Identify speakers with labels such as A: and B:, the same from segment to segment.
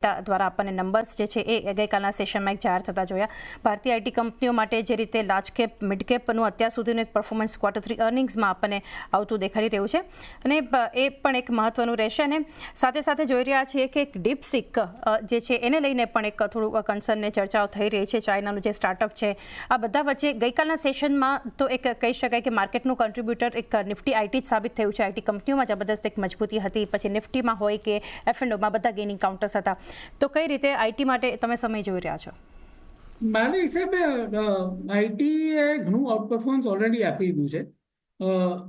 A: દ્વારા આપણને નંબર્સ જે છે એ ગઈકાલના સેશનમાં એક જાહેર થતા જોયા. ભારતીય આઈટી કંપનીઓ માટે જે રીતે લાર્જ કેપ મિડ કેપનું અત્યાર સુધીનું એક પરફોર્મન્સ Q3 અર્નિંગ્સમાં આપણને આવતું દેખાડી રહ્યું છે અને એ પણ એક મહત્વનું રહેશે. અને સાથે સાથે જોઈ રહ્યા છીએ કે એક ડીપસીક જે છે એને લઈને પણ એક થોડું કન્સર્નને ચર્ચાઓ થઈ રહી છે. ચાઇનાનું જે સ્ટાર્ટઅપ છે આ બધા વચ્ચે ગઈકાલના સેશનમાં તો એક કહી શકાય કે માર્કેટનું કન્ટ્રીબ્યુટર એક નિફ્ટી આઈટી જ સાબિત થયું છે. આઈટી કંપનીઓમાં જબરદસ્ત એક મજબૂતી હતી, પછી નિફ્ટીમાં હોય કે F&Oમાં બધા ગેઇનિંગ કાઉન્ટર્સ હતા. તો કઈ રીતે આઈટી માટે તમે સમય જોઈ રહ્યા છો?
B: મારા હિસાબે આઈટીએ ઘણું આઉટપરફોર્મન્સ ઓલરેડી આપી દીધું છે.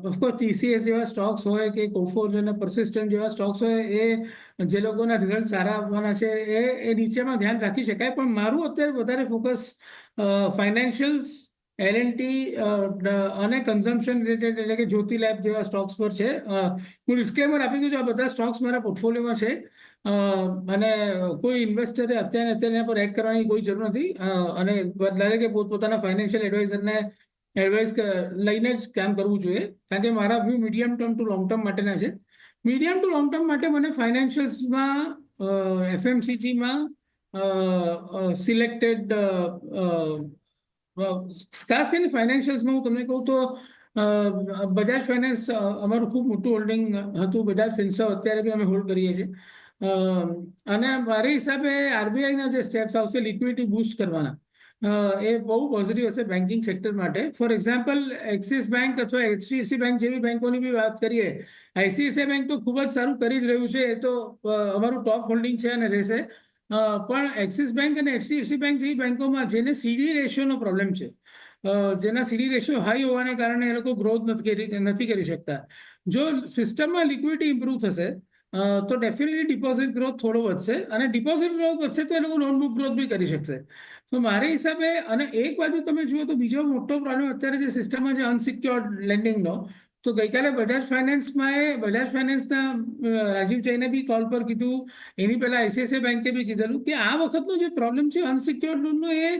B: ઓફકોર્સ TCS જેવા સ્ટોક્સ હોય કે કોફોર્જ અને persistent જેવા સ્ટોક્સ હોય એ જે લોકોના રિઝલ્ટ સારા આવવાના છે એ નીચેમાં ધ્યાન રાખી શકાય. પણ મારું અત્યારે વધારે ફોકસ ફાઇનાન્શિયલ્સ, L&T અને કન્ઝમ્પશન રિલેટેડ એટલે કે જ્યોતિ લેબ જેવા સ્ટોક્સ પર છે. હું ડિસ્ક્લેમર આપી દઉં છું, આ બધા સ્ટોક્સ મારા પોર્ટફોલિયોમાં છે અને કોઈ ઇન્વેસ્ટરે અત્યારે એના પર એડ કરવાની કોઈ જરૂર નથી અને દરેકે પોતપોતાના ફાઇનાન્શિયલ એડવાઇઝરને એડવાઇસ લઈને જ કામ કરવું જોઈએ, કારણ કે મારા view medium term to long term માટેના છે. મીડિયમ ટુ લોંગ ટર્મ માટે મને ફાઇનાન્શિયલ્સમાં, FMCGમાં સિલેક્ટેડ ખાસ કરીને ફાઇનાન્શિયલ્સમાં હું તમને કહું તો બજાજ ફાઇનાન્સ અમારું ખૂબ મોટું હોલ્ડિંગ હતું. બજાજ ફિન્સર્વ અત્યારે બી અમે હોલ્ડ કરીએ છીએ અને મારા હિસાબે RBIના જે સ્ટેપ્સ આવશે લિક્વિડિટી બૂસ્ટ કરવાના એ બહુ પોઝિટિવ હશે બેન્કિંગ સેક્ટર માટે. ફોર એક્ઝામ્પલ એક્સિસ બેંક અથવા HDFC બેંક જેવી બેંકોની બી વાત કરીએ, ICICI બેંક તો ખૂબ જ સારું કરી જ રહ્યું છે, એ તો અમારું ટોપ હોલ્ડિંગ છે અને રહેશે. પણ એક્સિસ બેંક અને HDFC બેંક જેવી બેંકોમાં જેને CD રેશિયોનો પ્રોબ્લેમ છે, જેના CD રેશિયો હાઈ હોવાને કારણે એ લોકો ગ્રોથ નથી કરી શકતા. જો સિસ્ટમમાં લિક્વિડિટી ઇમ્પ્રૂવ થશે તો ડેફિનેટલી ડિપોઝિટ ગ્રોથ થોડો વધશે અને ડિપોઝિટ ગ્રોથ વધશે તો એ લોકો લોન બુક ગ્રોથ બી કરી શકશે. તો મારા હિસાબે, અને એક બાજુ તમે જુઓ તો બીજો મોટો પ્રોબ્લેમ અત્યારે જે સિસ્ટમમાં છે અનસિક્યોર્ડ લેન્ડિંગનો, તો ગઈકાલે બજાજ ફાઇનાન્સના રાજીવ જૈને બી કોલ પર કીધું, એની પહેલા ICICI બેંકે બી કીધેલું કે આ વખતનો જે પ્રોબ્લેમ છે અનસિક્યોર્ડ લોનનો એ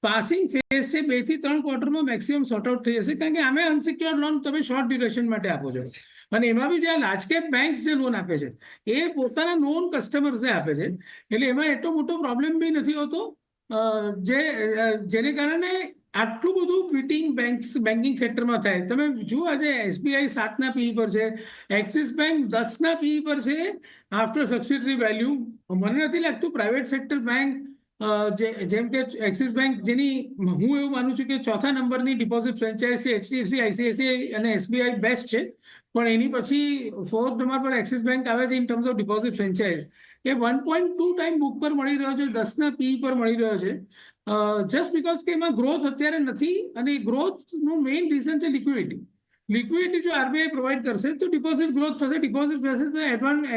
B: પાસિંગ ફેઝ છે. 2 થી 3 ક્વાર્ટરમાં મેક્સિમમ સોર્ટ આઉટ થઈ જશે, કારણ કે આમે અનસિક્યોર્ડ લોન તમે શોર્ટ ડ્યુરેશન માટે આપો છો અને એમાં બી જે લાર્જ કેપ બેંક્સ જે લોન આપે છે એ પોતાના નોન કસ્ટમર્સને આપે છે, એટલે એમાં એટલો મોટો પ્રોબ્લેમ બી નથી હોતો જેને કારણે આટલું બધું બીટિંગ બેન્કિંગ સેક્ટરમાં થાય. તમે જુઓ આજે SBI 7ના PE પર છે, એક્સિસ બેંક 10ના PE પર છે આફ્ટર સબસિડરી વેલ્યુ. મને નથી લાગતું પ્રાઇવેટ સેક્ટર બેંક જેમ કે એક્સિસ બેંક, જેની હું એવું માનું છું કે 4થા નંબરની ડિપોઝિટ ફ્રેન્ચાઇઝ છે, HDFC, ICICI અને SBI બેસ્ટ છે, પણ એની પછી 4th નંબર પર એક્સિસ બેંક આવે છે in terms of deposit franchise. A 1.2 time book પર મળી રહ્યો છે, 10ના PE પર મળી રહ્યો છે, જસ્ટ બીકોઝ કે એમાં ગ્રોથ અત્યારે નથી અને ગ્રોથનું મેઇન રીઝન છે લિક્વિડિટી. લિક્વિડિટી જો RBI પ્રોવાઈડ કરશે તો ડિપોઝિટ ગ્રોથ થશે, ડિપોઝિટ થશે તો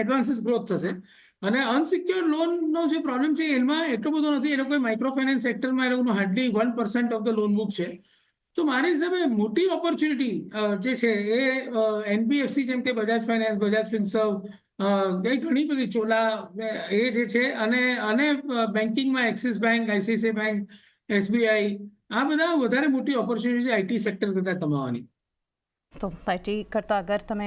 B: એડવાન્સીસ ગ્રોથ થશે. અને અનસિક્યોર્ડ લોનનો જે પ્રોબ્લેમ છે એમાં એટલો બધો નથી. એ લોકો માઇક્રો ફાઇનાન્સ સેક્ટરમાં એ લોકોનું hardly 1% of the loan book છે. તો મારા હિસાબે મોટી ઓપોર્ચ્યુનિટી જે છે એ NBFC જેમ કે બજાજ ફાઇનાન્સ, બજાજ ફિન્સર્વ, ઘણી બધી ચોલા એ જે છે અને બેન્કિંગમાં Axis bank, ICICI bank, SBI, આ બધા વધારે મોટી ઓપોર્ચ્યુનિટી છે આઈટી સેક્ટર કરતાં કમાવાની.
A: તો આઈટી કરતાં અગર તમે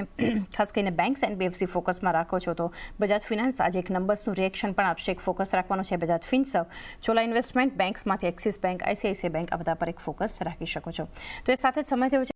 A: ખાસ કરીને બેંક્સ NBFC ફોકસમાં રાખો છો તો બજાજ ફિનાન્સ આજે એક નંબર્સનું રિએક્શન પણ આપશે. એક ફોકસ રાખવાનું છે બજાજ ફિન્સર્વ, ચોલા ઇન્વેસ્ટમેન્ટ, બેંક્સમાંથી એક્સિસ બેંક, ICICI બેંક, આ બધા પર એક ફોકસ રાખી શકો છો. તો એ સાથે જ સમય થયો છે